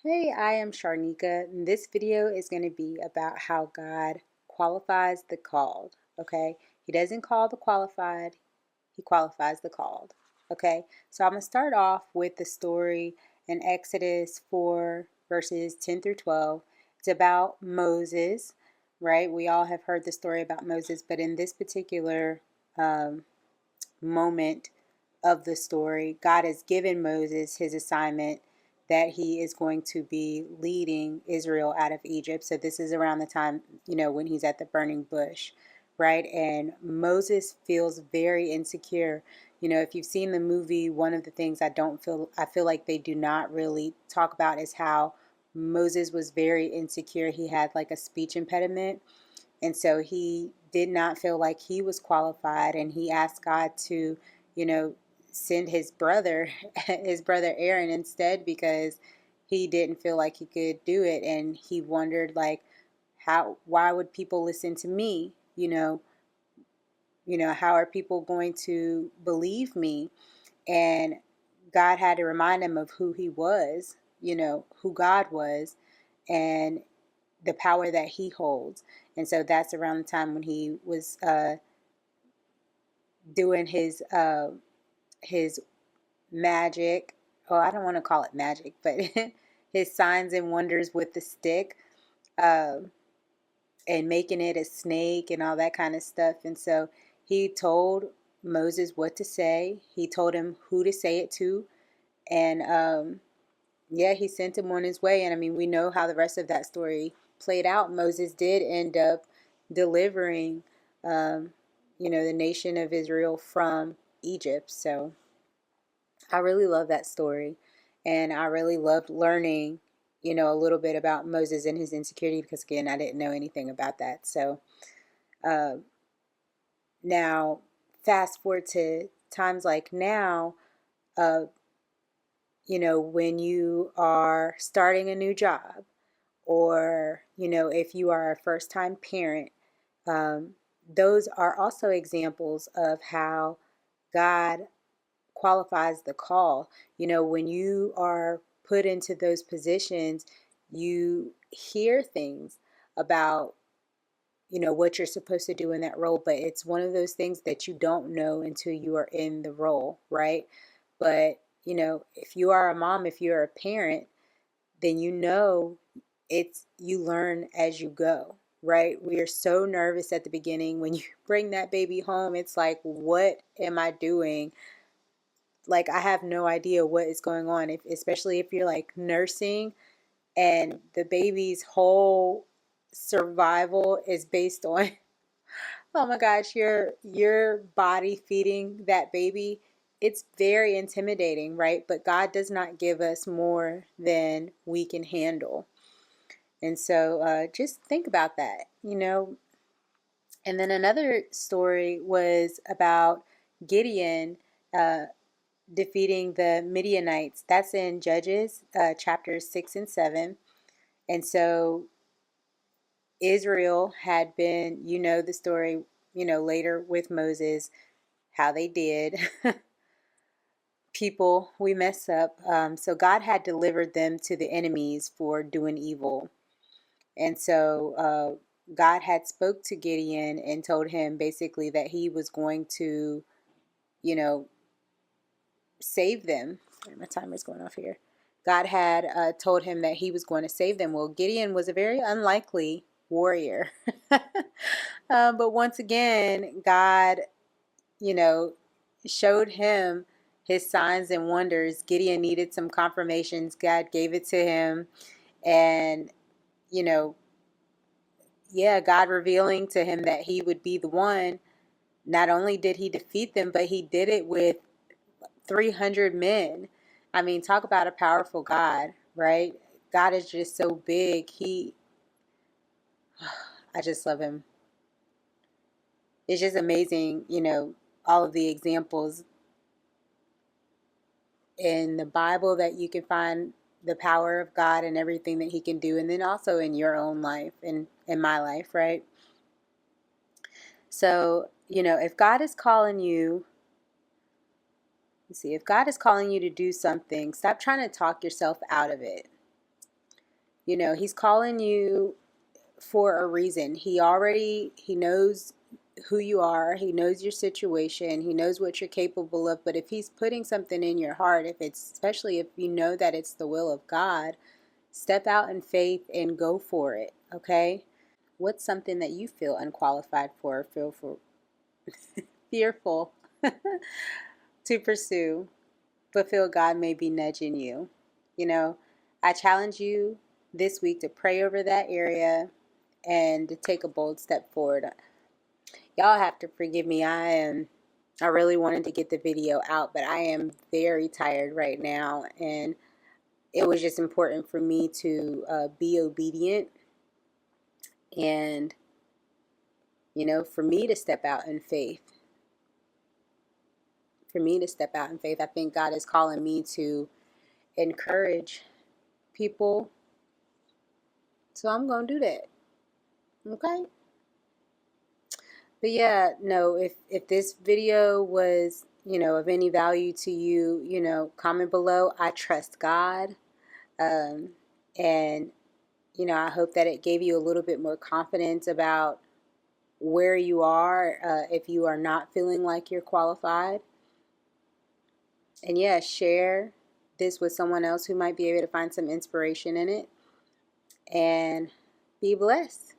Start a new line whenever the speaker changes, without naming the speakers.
Hey, I am Sharnika, and this video is going to be about how God qualifies the called. Okay, He doesn't call the qualified, He qualifies the called. Okay, so I'm going to start off with the story in Exodus 4, verses 10 through 12. It's about Moses, right? We all have heard the story about Moses, but in this particular moment of the story, God has given Moses his assignment that he is going to be leading Israel out of Egypt. So this is around the time, when he's at the burning bush, right? And Moses feels very insecure. If you've seen the movie, one of the things I feel like they do not really talk about is how Moses was very insecure. He had like a speech impediment. And so he did not feel like he was qualified, and he asked God to, you know, send his brother, his brother Aaron instead, because he didn't feel like he could do it. And he wondered, like, why would people listen to me? How are people going to believe me? And God had to remind him of who he was, who God was, and the power that he holds. And so that's around the time when he was doing his magic. Oh, I don't want to call it magic, but his signs and wonders with the stick, uh, and making it a snake and all that kind of stuff. And so he told Moses what to say. He told him who to say it to, and yeah, he sent him on his way. And I mean, we know how the rest of that story played out. Moses did end up delivering, the nation of Israel from Egypt. So I really love that story. And I really loved learning, a little bit about Moses and his insecurity because, again, I didn't know anything about that. So uh, now, fast forward to times like now, uh, when you are starting a new job, or if you are a first time parent, um, those are also examples of how God qualifies the call. When you are put into those positions, you hear things about what you're supposed to do in that role, but it's one of those things that you don't know until you are in the role, right? But if you are a mom, if you're a parent, then it's you learn as you go, right? We are so nervous at the beginning when you bring that baby home. It's like, what am I doing? Like, I have no idea what is going on, especially if you're like nursing and the baby's whole survival is based on oh my gosh, your body feeding that baby. It's very intimidating, right? But God does not give us more than we can handle. And so just think about that. And then another story was about Gideon uh, defeating the Midianites. That's in Judges chapters 6 and 7. And so Israel had been, the story, later with Moses, how they did. People, we mess up. So God had delivered them to the enemies for doing evil. And so God had spoke to Gideon and told him basically that he was going to, you know, save them. My timer's going off here. God had told him that he was going to save them. Well, Gideon was a very unlikely warrior. But once again, God, you know, showed him his signs and wonders. Gideon needed some confirmations. God gave it to him. And, you know, yeah, God revealing to him that he would be the one. Not only did he defeat them, but he did it with 300 men. I mean, talk about a powerful God, right? God is just so big. I just love him. It's just amazing, all of the examples in the Bible that you can find the power of God and everything that he can do, and then also in your own life and in my life, right? So, if God is calling you, if God is calling you to do something, stop trying to talk yourself out of it. You know, he's calling you for a reason. He knows who you are. He knows your situation. He knows what you're capable of. But if he's putting something in your heart, if it's, especially if you know that it's the will of God, step out in faith and go for it. Okay? What's something that you feel unqualified for, feel for fearful to pursue, but feel God may be nudging you? You know, I challenge you this week to pray over that area and to take a bold step forward. Y'all have to forgive me. I really wanted to get the video out, but I am very tired right now, and it was just important for me to be obedient, and for me to step out in faith. I think God is calling me to encourage people, so I'm gonna do that. Okay. But yeah, no, if this video was, of any value to you, comment below. I trust God. Um, and, I hope that it gave you a little bit more confidence about where you are, if you are not feeling like you're qualified. And yeah, share this with someone else who might be able to find some inspiration in it. And be blessed.